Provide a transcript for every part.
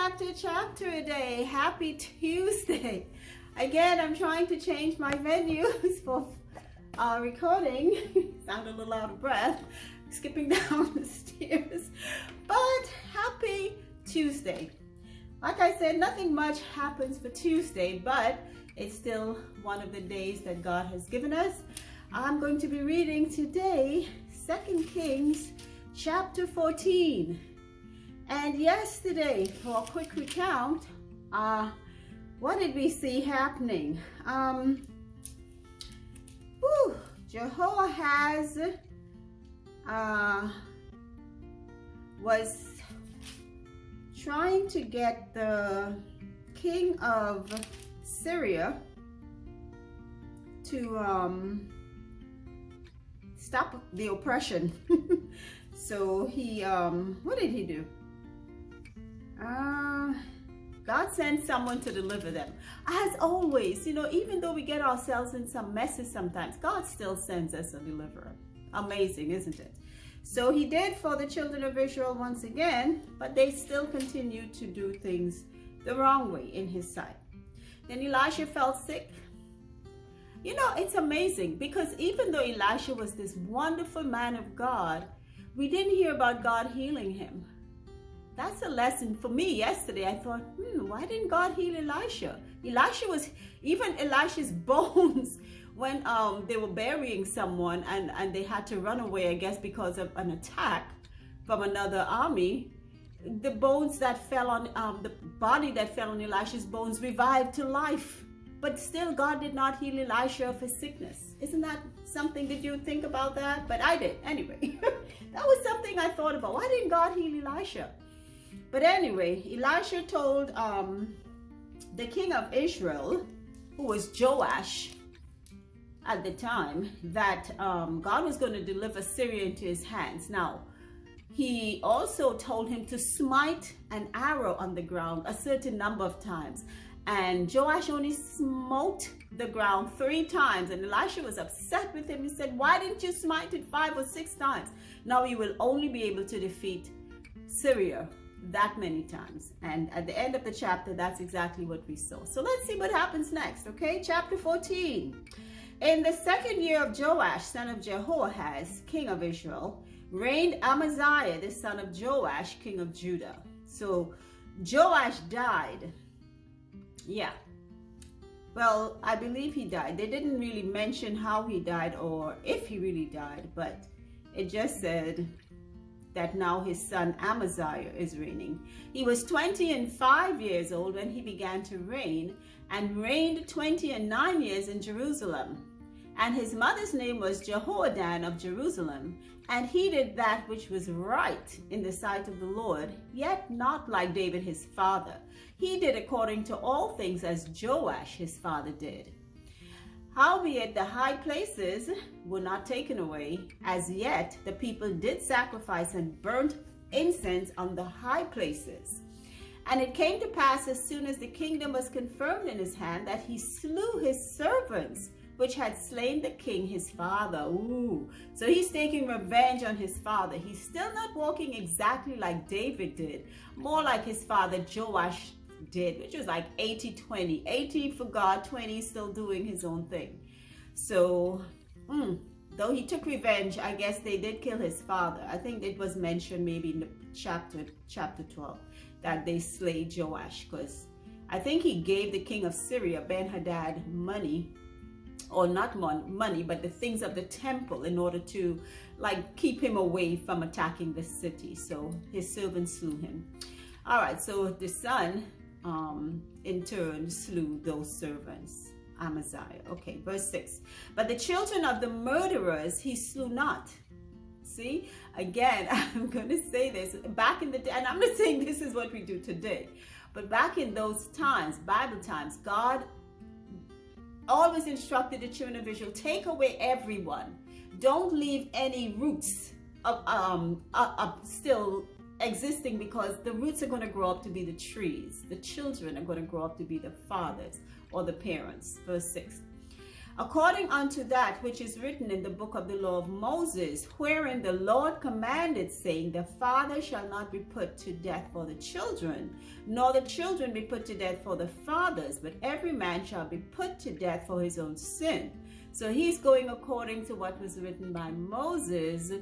back to chapter a day. Happy Tuesday. Again, I'm trying to change my venues for recording. Sound a little out of breath, skipping down the stairs. But happy Tuesday. Like I said, nothing much happens for Tuesday, but it's still one of the days that God has given us. I'm going to be reading today 2 Kings chapter 14. And yesterday, for a quick recount, what did we see happening? Jehoahaz was trying to get the king of Syria to stop the oppression. So he, what did he do? God sent someone to deliver them. As always, you know, even though we get ourselves in some messes sometimes, God still sends us a deliverer. Amazing, isn't it? So he did for the children of Israel once again, but they still continued to do things the wrong way in his sight. Then Elisha fell sick. You know, it's amazing because even though Elisha was this wonderful man of God, we didn't hear about God healing him. That's a lesson for me. Yesterday I thought, why didn't God heal Elisha? Even Elisha's bones, when they were burying someone and they had to run away, I guess because of an attack from another army, the bones that fell on, the body that fell on Elisha's bones revived to life. But still God did not heal Elisha of his sickness. Isn't that something? Did you think about that? But I did. Anyway, that was something I thought about. Why didn't God heal Elisha? But anyway, Elisha told the king of Israel, who was Joash at the time, that God was going to deliver Syria into his hands. Now, he also told him to smite an arrow on the ground a certain number of times. And Joash only smote the ground 3 times. And Elisha was upset with him. He said, why didn't you smite it 5 or 6 times? Now you will only be able to defeat Syria that many times. And at the end of the chapter, that's exactly what we saw. So let's see what happens next, okay? Chapter 14. In the 2nd year of Joash, son of Jehoahaz, king of Israel, reigned Amaziah, the son of Joash, king of Judah. So Joash died. Yeah. Well, I believe he died. They didn't really mention how he died or if he really died, but it just said that now his son Amaziah is reigning. He was 25 years old when he began to reign, and reigned 29 years in Jerusalem. And his mother's name was Jehoadan of Jerusalem, and he did that which was right in the sight of the Lord, yet not like David his father. He did according to all things as Joash his father did. Howbeit the high places were not taken away. As yet the people did sacrifice and burnt incense on the high places. And it came to pass, as soon as the kingdom was confirmed in his hand, that he slew his servants, which had slain the king his father. Ooh. So he's taking revenge on his father. He's still not walking exactly like David did, more like his father Joash did, which was like 80-20. 80 for God, 20 still doing his own thing. So though he took revenge, I guess they did kill his father. I think it was mentioned maybe in the chapter 12 that they slay Joash, because I think he gave the king of Syria, Ben-Hadad, money, or not money, but the things of the temple in order to like keep him away from attacking the city. So his servants slew him. All right, so the son in turn slew those servants, Amaziah. Okay, verse 6. But the children of the murderers he slew not. See, again, I'm going to say this, back in the day, and I'm not saying this is what we do today, but back in those times, Bible times, God always instructed the children of Israel, take away everyone. Don't leave any roots of still existing, because the roots are going to grow up to be the trees. The children are going to grow up to be the fathers or the parents. Verse 6. according unto that which is written in the book of the law of Moses, wherein the Lord commanded, saying, the father shall not be put to death for the children, nor the children be put to death for the fathers, but every man shall be put to death for his own sin. So he's going according to what was written by Moses,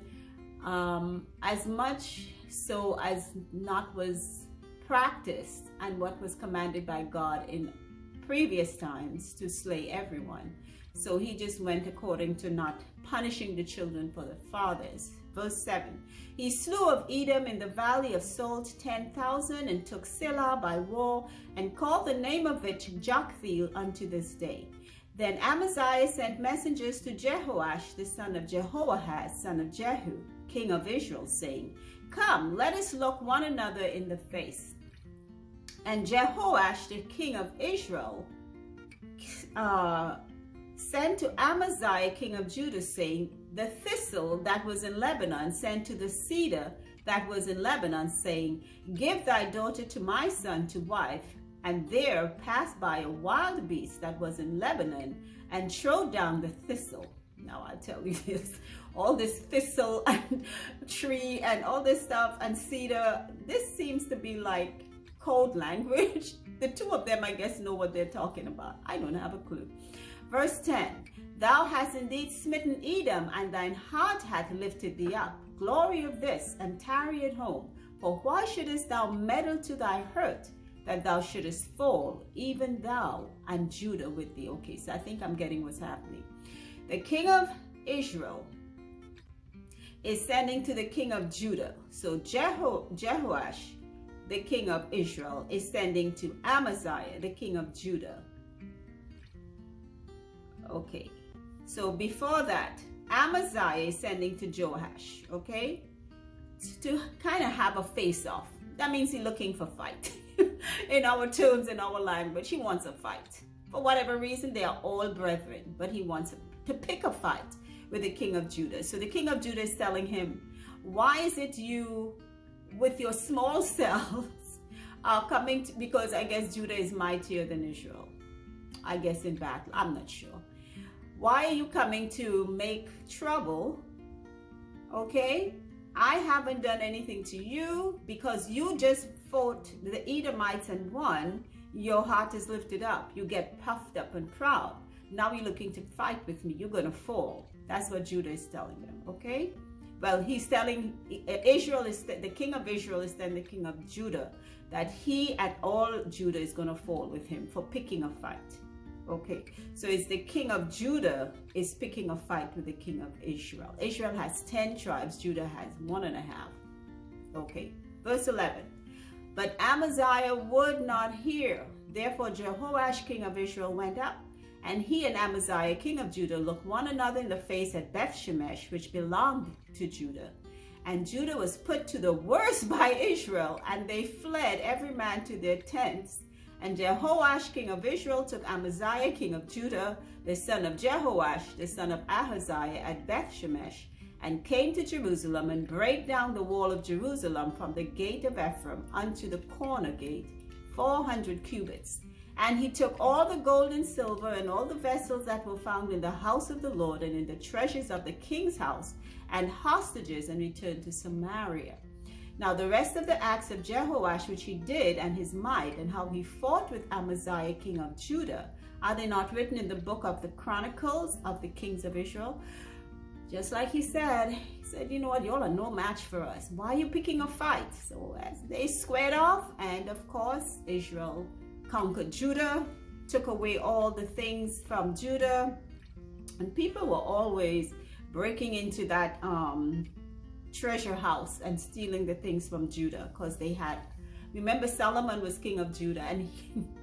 as much so as not was practiced and what was commanded by God in previous times, to slay everyone. So he just went according to not punishing the children for the fathers. Verse 7, he slew of Edom in the valley of Salt 10,000, and took Selah by war, and called the name of it Joktheel unto this day. Then Amaziah sent messengers to Jehoash the son of Jehoahaz, son of Jehu, king of Israel, saying, come, let us look one another in the face. And Jehoash the king of Israel sent to Amaziah king of Judah, saying, the thistle that was in Lebanon sent to the cedar that was in Lebanon, saying, give thy daughter to my son to wife. And there passed by a wild beast that was in Lebanon, and trode down the thistle. Now I'll tell you this, all this thistle and tree and all this stuff and cedar, this seems to be like code language. The two of them, I guess, know what they're talking about. I don't have a clue. Verse 10, thou hast indeed smitten Edom, and thine heart hath lifted thee up. Glory of this, and tarry at home. For why shouldest thou meddle to thy hurt, that thou shouldest fall, even thou and Judah with thee? Okay, so I think I'm getting what's happening. The king of Israel is sending to the king of Judah. So Jehoash, the king of Israel, is sending to Amaziah, the king of Judah. Okay, so before that, Amaziah is sending to Joash, okay, to kind of have a face-off. That means he's looking for fight. In our terms, in our language, he wants a fight. For whatever reason, they are all brethren, but he wants to pick a fight with the king of Judah. So the king of Judah is telling him, why is it you, with your small selves, are coming to, because I guess Judah is mightier than Israel, I guess, in battle. I'm not sure. Why are you coming to make trouble? Okay, I haven't done anything to you, because you just fought the Edomites and won. Your heart is lifted up. You get puffed up and proud. Now you're looking to fight with me. You're going to fall. That's what Judah is telling them, okay? Well, he's telling Israel, is the king of Israel is telling the king of Judah that he and all Judah is going to fall with him for picking a fight. Okay, so it's the king of Judah is picking a fight with the king of Israel. Israel has 10 tribes. Judah has 1.5. Okay, verse 11. But Amaziah would not hear. Therefore Jehoash king of Israel went up, and he and Amaziah king of Judah looked one another in the face at Beth-shemesh, which belonged to Judah. And Judah was put to the worst by Israel, and they fled every man to their tents. And Jehoash king of Israel took Amaziah king of Judah, the son of Jehoash, the son of Ahaziah, at Beth-shemesh, and came to Jerusalem, and brake down the wall of Jerusalem from the gate of Ephraim unto the corner gate, 400 cubits. And he took all the gold and silver and all the vessels that were found in the house of the Lord and in the treasures of the king's house, and hostages, and returned to Samaria. Now the rest of the acts of Jehoash which he did, and his might, and how he fought with Amaziah king of Judah, are they not written in the book of the Chronicles of the kings of Israel? Just like he said, you know what, y'all are no match for us. Why are you picking a fight? So as they squared off, and of course Israel conquered Judah, took away all the things from Judah, and people were always breaking into that treasure house and stealing the things from Judah, because they had, remember, Solomon was king of Judah, and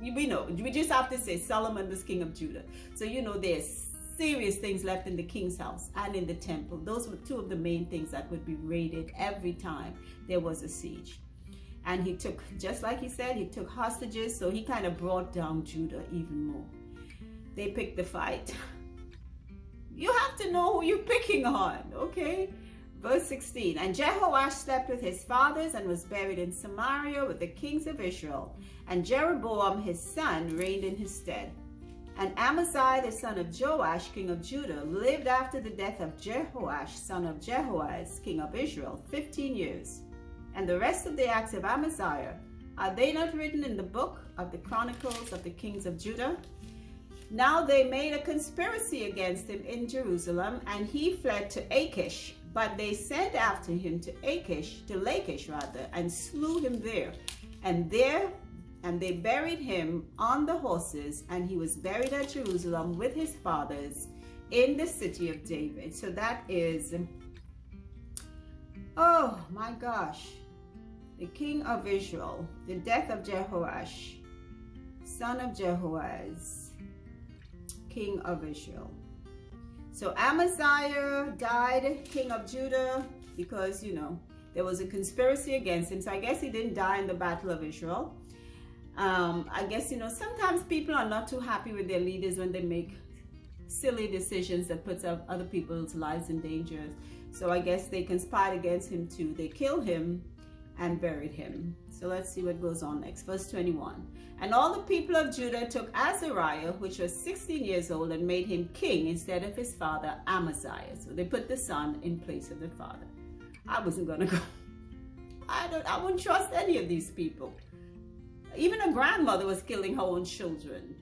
we just have to say Solomon was king of Judah. So you know there's serious things left in the king's house and in the temple. Those were two of the main things that would be raided every time there was a siege. And he took, just like he said, he took hostages, so he kind of brought down Judah even more. They picked the fight. You have to know who you're picking on, okay? Verse 16, and Jehoash slept with his fathers and was buried in Samaria with the kings of Israel, and Jeroboam his son reigned in his stead. And Amaziah, the son of Joash, king of Judah, lived after the death of Jehoash, son of Jehoaz, king of Israel, 15 years. And the rest of the acts of Amaziah, are they not written in the book of the Chronicles of the kings of Judah? Now they made a conspiracy against him in Jerusalem, and he fled to Achish. But they sent after him to Lachish, and slew him there. And they buried him on the horses, and he was buried at Jerusalem with his fathers in the city of David. So that is, oh my gosh, the king of Israel, the death of Jehoash, son of Jehoaz, king of Israel. So Amaziah died king of Judah because, you know, there was a conspiracy against him. So I guess he didn't die in the battle of Israel. I guess, you know, sometimes people are not too happy with their leaders when they make silly decisions that puts other people's lives in danger. So I guess they conspired against him too. They killed him and buried him. So let's see what goes on next. Verse 21. And all the people of Judah took Azariah, which was 16 years old, and made him king instead of his father Amaziah. So they put the son in place of the father. I wasn't going to go. I wouldn't trust any of these people. Even a grandmother was killing her own children.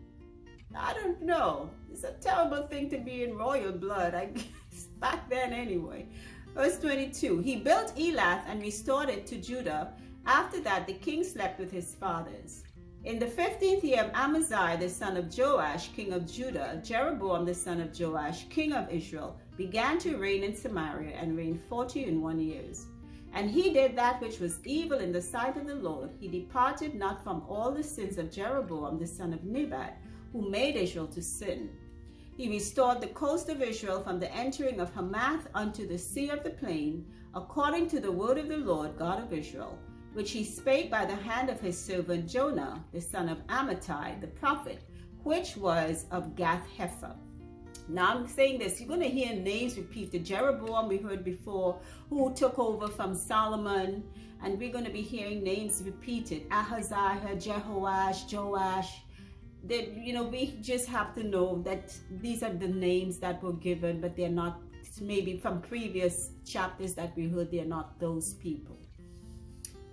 I don't know. It's a terrible thing to be in royal blood, I guess, back then anyway. Verse 22, he built Elath and restored it to Judah. After that, the king slept with his fathers. In the 15th year of Amaziah, the son of Joash, king of Judah, Jeroboam, the son of Joash, king of Israel, began to reign in Samaria and reigned 41 years. And he did that which was evil in the sight of the Lord. He departed not from all the sins of Jeroboam, the son of Nebat, who made Israel to sin. He restored the coast of Israel from the entering of Hamath unto the sea of the plain, according to the word of the Lord God of Israel, which he spake by the hand of his servant Jonah, the son of Amittai, the prophet, which was of Gath-hepher. Now I'm saying this, you're going to hear names repeated. Jeroboam, we heard before, who took over from Solomon, and we're going to be hearing names repeated. Ahaziah, Jehoash, Joash. That, you know, we just have to know that these are the names that were given, but they're not, maybe from previous chapters that we heard, they're not those people.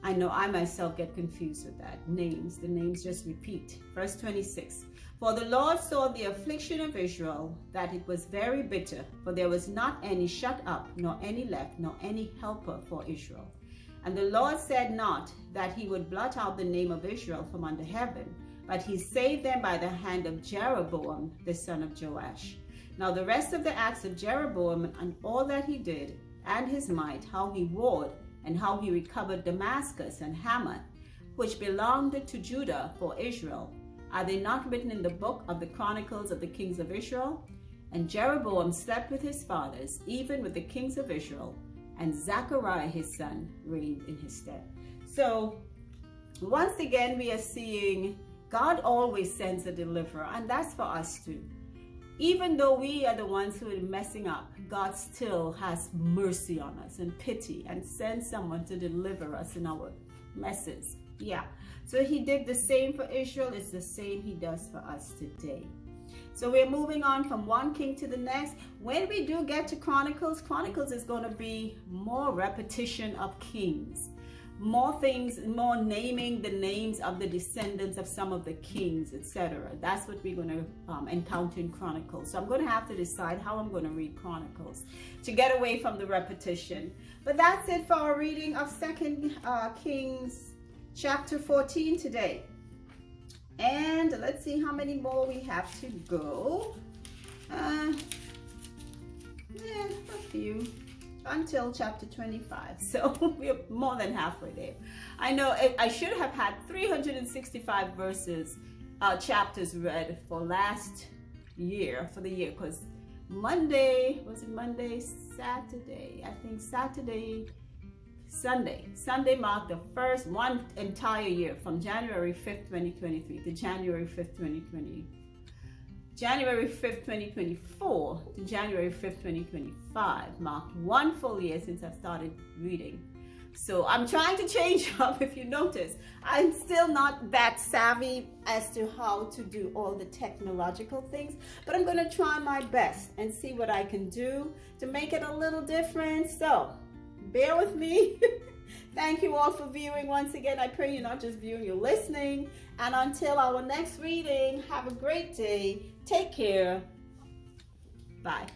I know I myself get confused with that. The names just repeat. Verse 26. For the Lord saw the affliction of Israel, that it was very bitter, for there was not any shut up, nor any left, nor any helper for Israel. And the Lord said not that he would blot out the name of Israel from under heaven, but he saved them by the hand of Jeroboam, the son of Joash. Now the rest of the acts of Jeroboam and all that he did, and his might, how he warred, and how he recovered Damascus and Hamath, which belonged to Judah for Israel, are they not written in the book of the Chronicles of the kings of Israel? And Jeroboam slept with his fathers, even with the kings of Israel, and Zechariah his son reigned in his stead. So once again, we are seeing God always sends a deliverer, and that's for us too. Even though we are the ones who are messing up, God still has mercy on us and pity and sends someone to deliver us in our messes. Yeah. So he did the same for Israel. It's the same he does for us today. So we're moving on from one king to the next. When we do get to Chronicles, Chronicles is going to be more repetition of kings. More things, more naming the names of the descendants of some of the kings, etc. That's what we're going to encounter in Chronicles. So I'm going to have to decide how I'm going to read Chronicles to get away from the repetition. But that's it for our reading of 2 Kings chapter 14 today. And let's see how many more we have to go. Yeah, a few. Until chapter 25, so we're more than halfway there. I know I should have had 365 verses, chapters read for last year, for the year, because Monday, was it Monday, Saturday? I think Sunday marked the first one entire year from January 5th, 2023 to January 5th, 2020. January 5th, 2024 to January 5th, 2025 marked one full year since I started reading. So I'm trying to change up. If you notice, I'm still not that savvy as to how to do all the technological things, but I'm going to try my best and see what I can do to make it a little different. So bear with me. Thank you all for viewing once again. I pray you're not just viewing, you're listening. And until our next reading, have a great day. Take care. Bye.